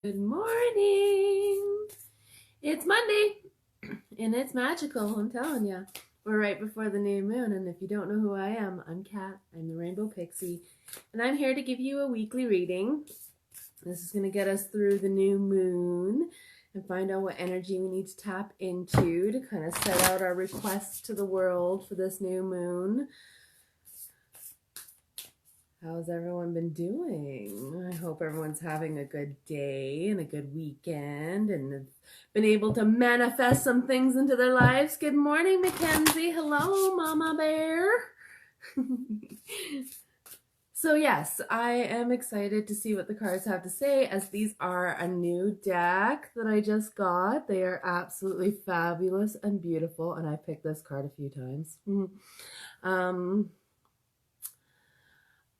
Good morning. It's Monday and it's magical, I'm telling you. We're right before the new moon, and if you don't know who I am, I'm Kat. I'm the Rainbow Pixie, and I'm here to give you a weekly reading. This is going to get us through the new moon and find out what energy we need to tap into to kind of set out our requests to the world for this new moon. How's everyone been doing? I hope everyone's having a good day and a good weekend and been able to manifest some things into their lives. Good morning, Mackenzie. Hello, Mama Bear. So yes, I am excited to see what the cards have to say, as these are a new deck that I just got. They are absolutely fabulous and beautiful, and I picked this card a few times.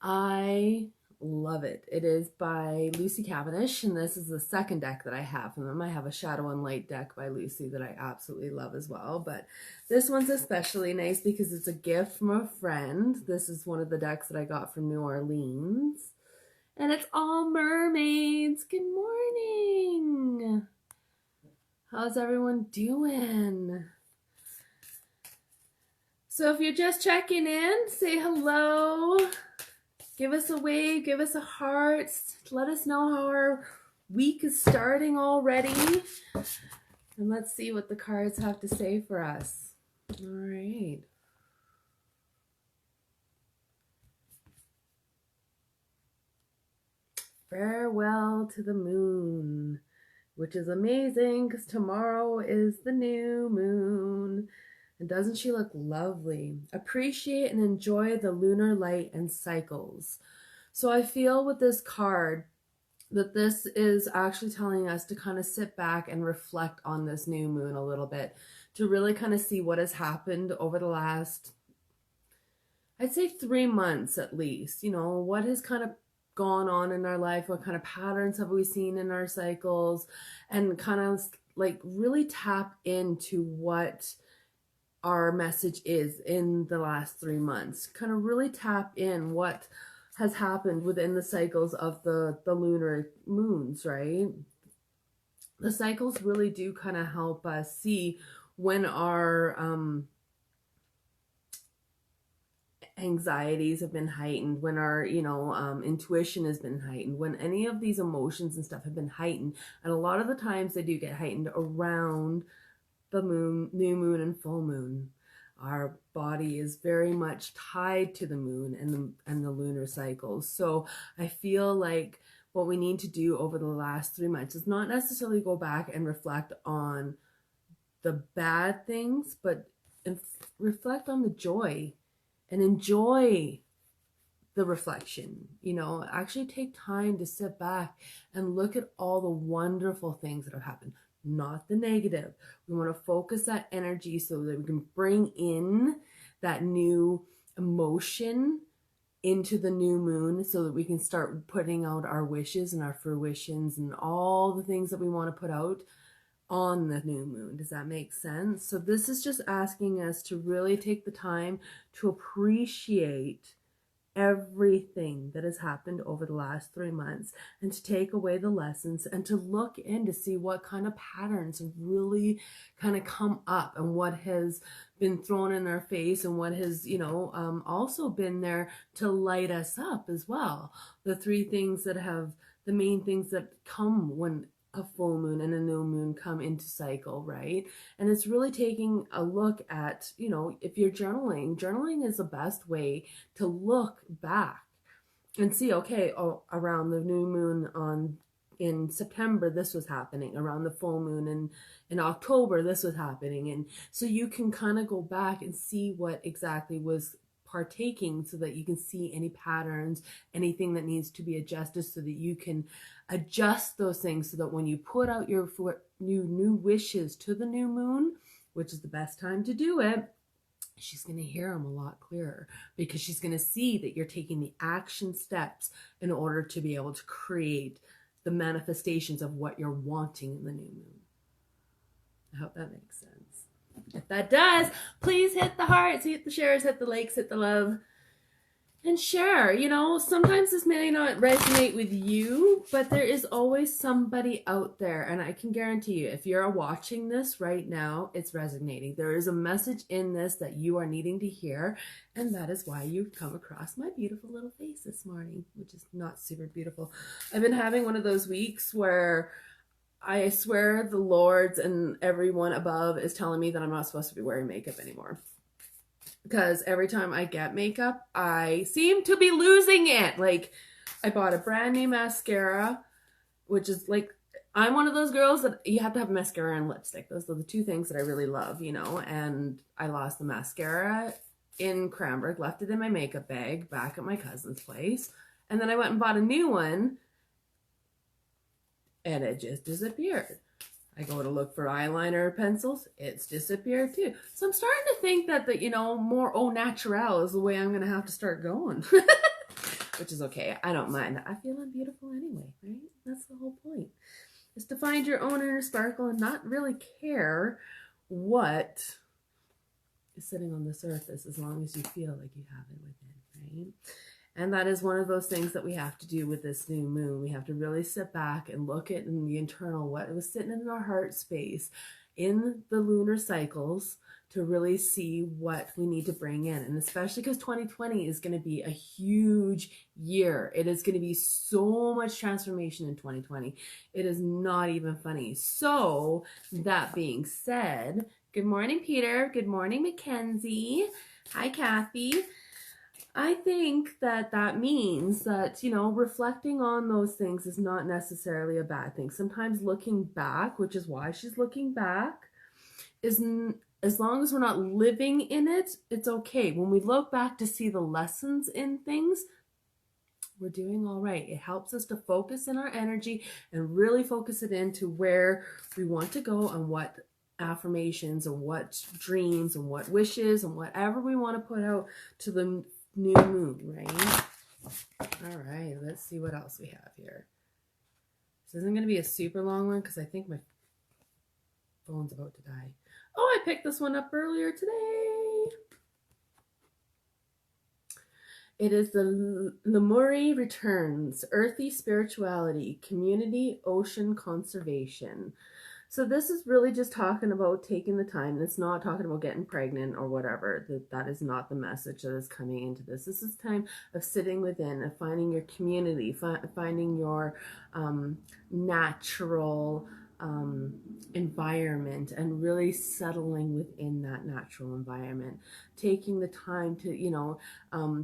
I love it. It is by Lucy Cavendish, and this is the second deck that I have from them. I have a Shadow and Light deck by Lucy that I absolutely love as well, but this one's especially nice because it's a gift from a friend. This is one of the decks that I got from New Orleans, and it's all mermaids. Good morning. How's everyone doing? So if you're just checking in, say hello. Give us a wave, give us a heart, let us know how our week is starting already. And let's see what the cards have to say for us. All right. Farewell to the moon, which is amazing because tomorrow is the new moon. And doesn't she look lovely? Appreciate and enjoy the lunar light and cycles. So I feel with this card that this is actually telling us to kind of sit back and reflect on this new moon a little bit, to really kind of see what has happened over the last, I'd say 3 months at least. You know, what has kind of gone on in our life, what kind of patterns have we seen in our cycles, and kind of like really tap into what our message is in the last 3 months. Kind of really tap in what has happened within the cycles of the lunar moons, right? The cycles really do kind of help us see when our anxieties have been heightened, when our intuition has been heightened, when any of these emotions and stuff have been heightened. And a lot of the times they do get heightened around the moon, new moon, and full moon. Our body is very much tied to the moon and the lunar cycles. So I feel like what we need to do over the last 3 months is not necessarily go back and reflect on the bad things, but reflect on the joy and enjoy the reflection. You know, actually take time to sit back and look at all the wonderful things that have happened, not the negative. We want to focus that energy so that we can bring in that new emotion into the new moon, so that we can start putting out our wishes and our fruitions and all the things that we want to put out on the new moon. Does that make sense? So this is just asking us to really take the time to appreciate everything that has happened over the last 3 months, and to take away the lessons and to look in to see what kind of patterns have really kind of come up, and what has been thrown in our face, and what has also been there to light us up as well. The main things that come when a full moon and a new moon come into cycle, right? And it's really taking a look at, if you're journaling is the best way to look back and see, okay, around the new moon in September, this was happening. Around the full moon in October, this was happening. And so you can kind of go back and see what exactly was partaking, so that you can see any patterns, anything that needs to be adjusted, so that you can adjust those things, so that when you put out your new wishes to the new moon, which is the best time to do it, she's going to hear them a lot clearer, because she's going to see that you're taking the action steps in order to be able to create the manifestations of what you're wanting in the new moon. I hope that makes sense. If that does, please hit the hearts, hit the shares, hit the likes, hit the love. And share, you know, sometimes this may not resonate with you, but there is always somebody out there. And I can guarantee you, if you're watching this right now, it's resonating. There is a message in this that you are needing to hear. And that is why you've come across my beautiful little face this morning, which is not super beautiful. I've been having one of those weeks where I swear the Lords and everyone above is telling me that I'm not supposed to be wearing makeup anymore. Because every time I get makeup, I seem to be losing it. Like, I bought a brand new mascara, which is like, I'm one of those girls that you have to have mascara and lipstick. Those are the two things that I really love, you know. And I lost the mascara in Cranbrook, left it in my makeup bag back at my cousin's place. And then I went and bought a new one, and it just disappeared. I go to look for eyeliner or pencils, it's disappeared too. So I'm starting to think that the, you know, more au naturel is the way I'm going to have to start going. Which is okay. I don't mind. I feel I'm beautiful anyway, right? That's the whole point. Is to find your own inner sparkle and not really care what is sitting on the surface as long as you feel like you have it within, right? And that is one of those things that we have to do with this new moon. We have to really sit back and look at in the internal, what was sitting in our heart space in the lunar cycles to really see what we need to bring in. And especially because 2020 is going to be a huge year. It is going to be so much transformation in 2020. It is not even funny. So that being said, good morning, Peter. Good morning, Mackenzie. Hi, Kathy. I think that that means that, you know, reflecting on those things is not necessarily a bad thing. Sometimes looking back, which is why she's looking back, is as long as we're not living in it, it's okay. When we look back to see the lessons in things, we're doing all right. It helps us to focus in our energy and really focus it into where we want to go and what affirmations and what dreams and what wishes and whatever we want to put out to the new moon, right? All right, let's see what else we have here. This isn't going to be a super long one because I think my phone's about to die. Oh, I picked this one up earlier today. It is the Lemuri Returns, Earthy Spirituality, Community, Ocean Conservation. So this is really just talking about taking the time. It's not talking about getting pregnant or whatever. That is not the message that is coming into this. This is time of sitting within, of finding your community, finding your natural environment and really settling within that natural environment. Taking the time to, you know,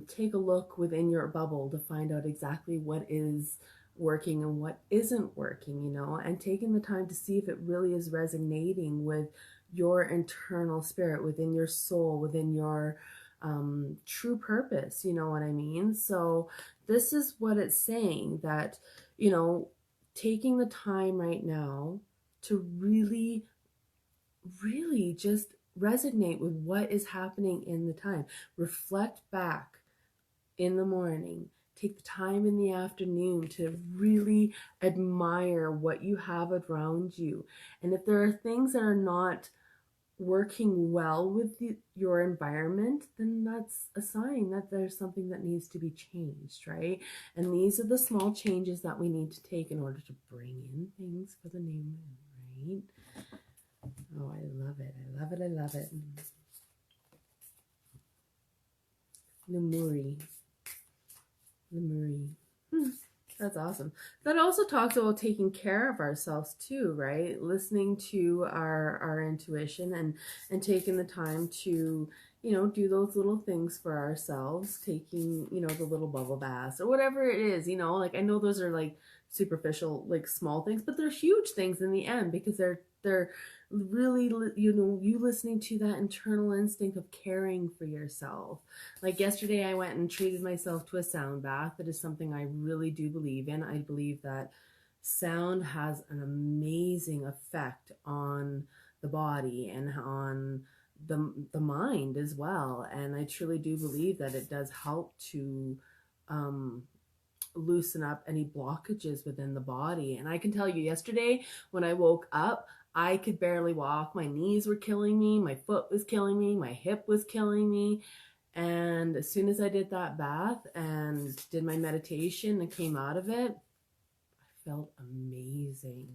take a look within your bubble to find out exactly what is working and what isn't working, you know, and taking the time to see if it really is resonating with your internal spirit, within your soul, within your true purpose, you know what I mean? So this is what it's saying, that, you know, taking the time right now to really, really just resonate with what is happening in the time. Reflect back in the morning. Take the time in the afternoon to really admire what you have around you. And if there are things that are not working well with your environment, then that's a sign that there's something that needs to be changed, right? And these are the small changes that we need to take in order to bring in things for the new moon, right? Oh, I love it. I love it. I love it. Lemuri. That's awesome. That also talks about taking care of ourselves too, right? Listening to our intuition and taking the time to, you know, do those little things for ourselves, taking, you know, the little bubble baths or whatever it is, you know, like I know those are like superficial, like small things, but they're huge things in the end because they're really, you know, you listening to that internal instinct of caring for yourself. Like yesterday I went and treated myself to a sound bath. That is something I really do believe in. I believe that sound has an amazing effect on the body and on the mind as well. And I truly do believe that it does help to loosen up any blockages within the body. And I can tell you, yesterday when I woke up, I could barely walk. My knees were killing me. My foot was killing me. My hip was killing me. And as soon as I did that bath and did my meditation and came out of it, I felt amazing.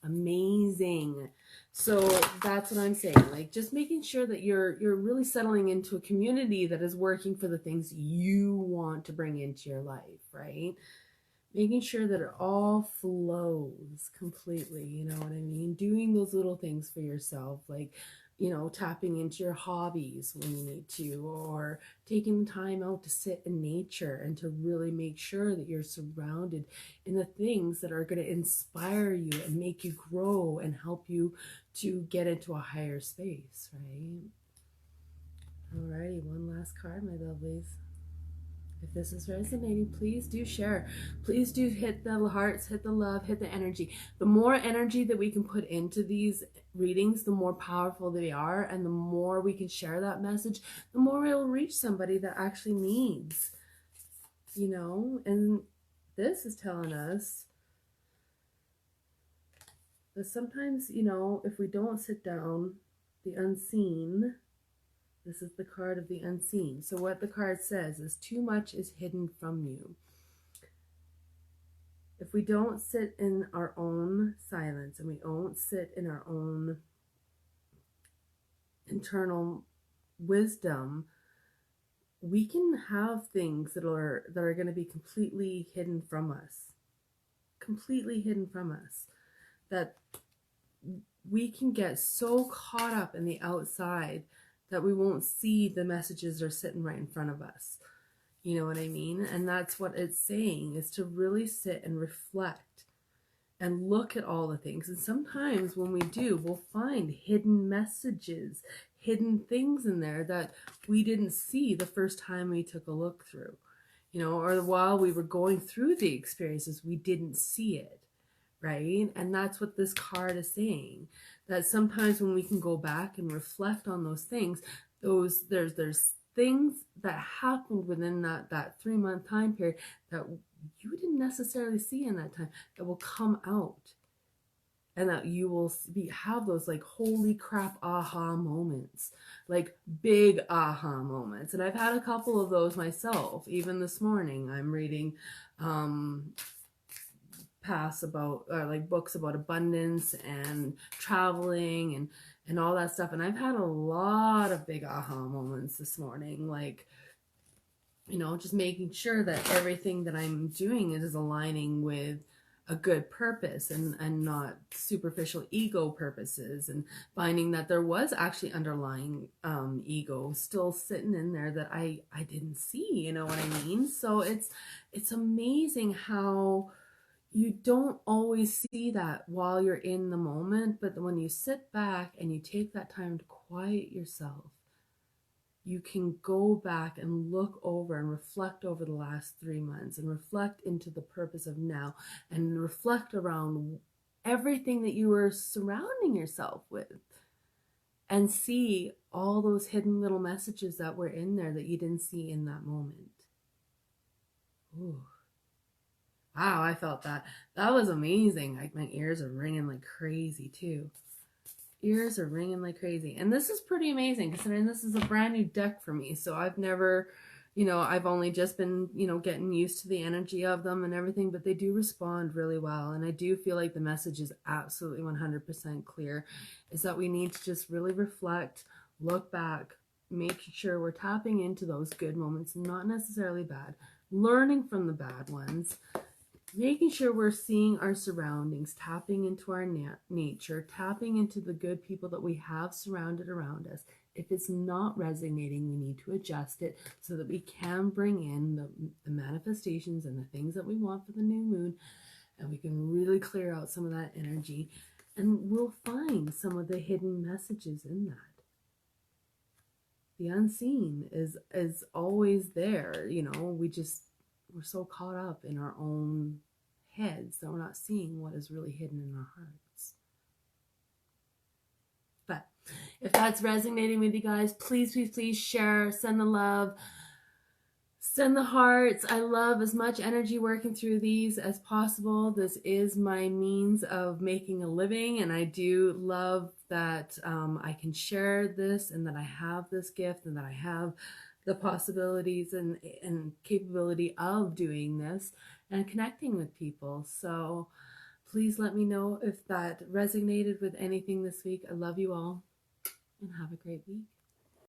Amazing. So that's what I'm saying. Like, just making sure that you're really settling into a community that is working for the things you want to bring into your life, right? Making sure that it all flows completely, you know what I mean? Doing those little things for yourself, like, you know, tapping into your hobbies when you need to, or taking time out to sit in nature and to really make sure that you're surrounded in the things that are going to inspire you and make you grow and help you to get into a higher space, right? Alrighty, one last card, my lovelies. If this is resonating, please do share. Please do hit the hearts, hit the love, hit the energy. The more energy that we can put into these readings, the more powerful they are, and the more we can share that message, the more it'll reach somebody that actually needs, you know. And this is telling us that sometimes, you know, if we don't sit down, the unseen. This is the card of the unseen. So what the card says is too much is hidden from you. If we don't sit in our own silence and we don't sit in our own internal wisdom, we can have things that are going to be completely hidden from us. Completely hidden from us. That we can get so caught up in the outside that we won't see the messages that are sitting right in front of us. You know what I mean? And that's what it's saying, is to really sit and reflect and look at all the things. And sometimes when we do, we'll find hidden messages, hidden things in there that we didn't see the first time we took a look through. You know, or while we were going through the experiences, we didn't see it. Right? And that's what this card is saying, that sometimes when we can go back and reflect on those things, there's things that happened within that 3-month time period that you didn't necessarily see in that time that will come out, and that you will have those like holy crap aha moments, like big aha moments. And I've had a couple of those myself. Even this morning I'm reading like books about abundance and traveling and all that stuff, and I've had a lot of big aha moments this morning, like, you know, just making sure that everything that I'm doing is aligning with a good purpose and not superficial ego purposes, and finding that there was actually underlying ego still sitting in there that I didn't see, you know what I mean? So it's amazing how you don't always see that while you're in the moment, but when you sit back and you take that time to quiet yourself, you can go back and look over and reflect over the last 3 months and reflect into the purpose of now and reflect around everything that you were surrounding yourself with and see all those hidden little messages that were in there that you didn't see in that moment. Ooh. Wow, I felt that. That was amazing. Like, my ears are ringing like crazy too. Ears are ringing like crazy. And this is pretty amazing considering this is a brand new deck for me. So I've never, you know, I've only just been, you know, getting used to the energy of them and everything, but they do respond really well. And I do feel like the message is absolutely 100% clear, is that we need to just really reflect, look back, make sure we're tapping into those good moments, not necessarily bad, learning from the bad ones, making sure we're seeing our surroundings, tapping into our nature, tapping into the good people that we have surrounded around us. If it's not resonating, we need to adjust it so that we can bring in the manifestations and the things that we want for the new moon, and we can really clear out some of that energy, and we'll find some of the hidden messages in that. The unseen is always there, you know. We're so caught up in our own heads that we're not seeing what is really hidden in our hearts. But if that's resonating with you guys, please, please, please share, send the love, send the hearts. I love as much energy working through these as possible. This is my means of making a living, and I do love that I can share this, and that I have this gift, and that I have the possibilities and capability of doing this and connecting with people. So please let me know if that resonated with anything this week. I love you all and have a great week.